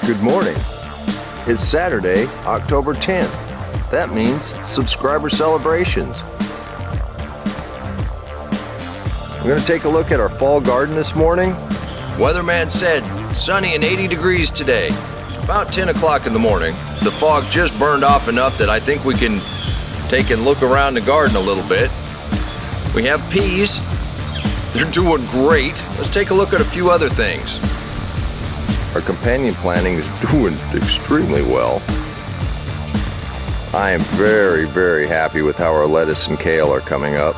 Good morning. It's Saturday, October 10th. That means subscriber celebrations. We're going to take a look at our fall garden this morning. Weatherman said sunny and 80 degrees today. About 10 o'clock in the morning. The fog just burned off enough that I think we can take and look around the garden a little bit. We have peas. They're doing great. Let's take a look at a few other things. Our companion planting is doing extremely well. I am very, very happy with how our lettuce and kale are coming up.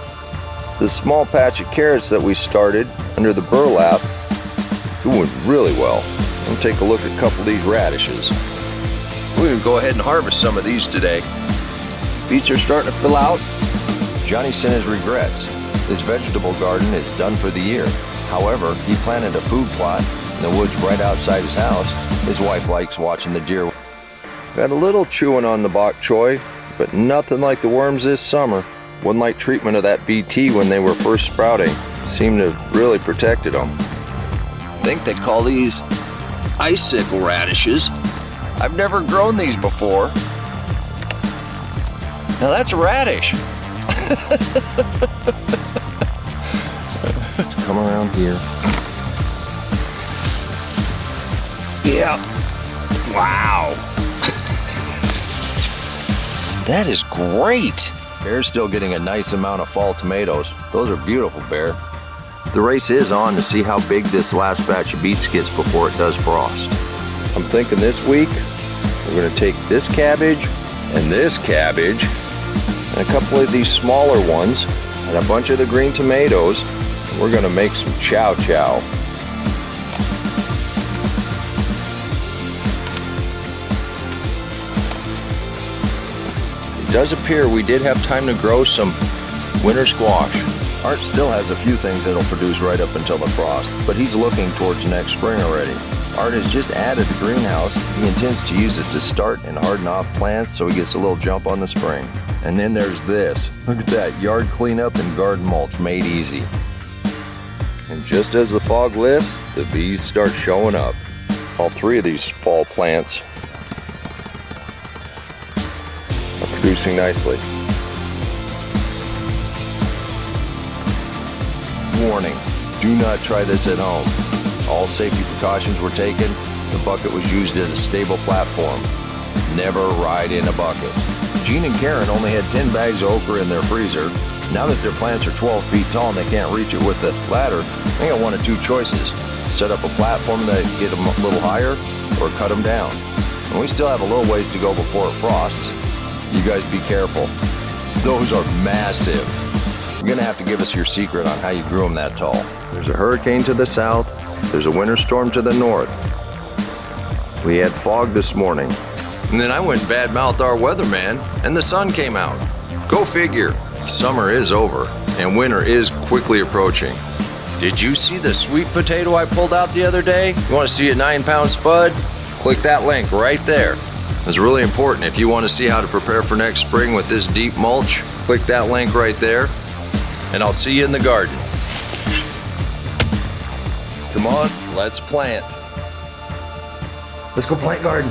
The small patch of carrots that we started under the burlap, doing really well. We'll take a look at a couple of these radishes. We're gonna go ahead and harvest some of these today. Beets are starting to fill out. Johnny sent his regrets. His vegetable garden is done for the year. However, he planted a food plot in the woods right outside his house. His wife likes watching the deer. Got a little chewing on the bok choy, but nothing like the worms this summer. One light treatment of that BT when they were first sprouting seemed to have really protected them. I think they call these icicle radishes. I've never grown these before. Now that's a radish. Let's come around here. Yeah. Wow. That is great. Bear's still getting a nice amount of fall tomatoes. Those are beautiful, Bear. The race is on to see how big this last batch of beets gets before it does frost. I'm thinking this week we're going to take this cabbage and this cabbage and a couple of these smaller ones and a bunch of the green tomatoes. And we're going to make some chow chow. It does appear we did have time to grow some winter squash. Art still has a few things that'll produce right up until the frost, but he's looking towards next spring already. Art has just added the greenhouse. He intends to use it to start and harden off plants so he gets a little jump on the spring. And then there's this. Look at that, yard cleanup and garden mulch made easy. And just as the fog lifts, the bees start showing up. All three of these fall plants are producing nicely. Warning, do not try this at home. All safety precautions were taken. The bucket was used as a stable platform. Never ride in a bucket. Gene and Karen only had 10 bags of okra in their freezer. Now that their plants are 12 feet tall and they can't reach it with the ladder, they got one of two choices. Set up a platform that get them a little higher or cut them down. And we still have a little ways to go before it frosts. You guys be careful. Those are massive. You're gonna have to give us your secret on how you grew them that tall. There's a hurricane to the south. There's a winter storm to the north. We had fog this morning. And then I went and badmouthed our weatherman, and the sun came out. Go figure. Summer is over, and winter is quickly approaching. Did you see the sweet potato I pulled out the other day? You want to see a 9-pound spud? Click that link right there. It's really important. If you want to see how to prepare for next spring with this deep mulch, click that link right there, and I'll see you in the garden. Come on, let's plant. Let's go plant garden.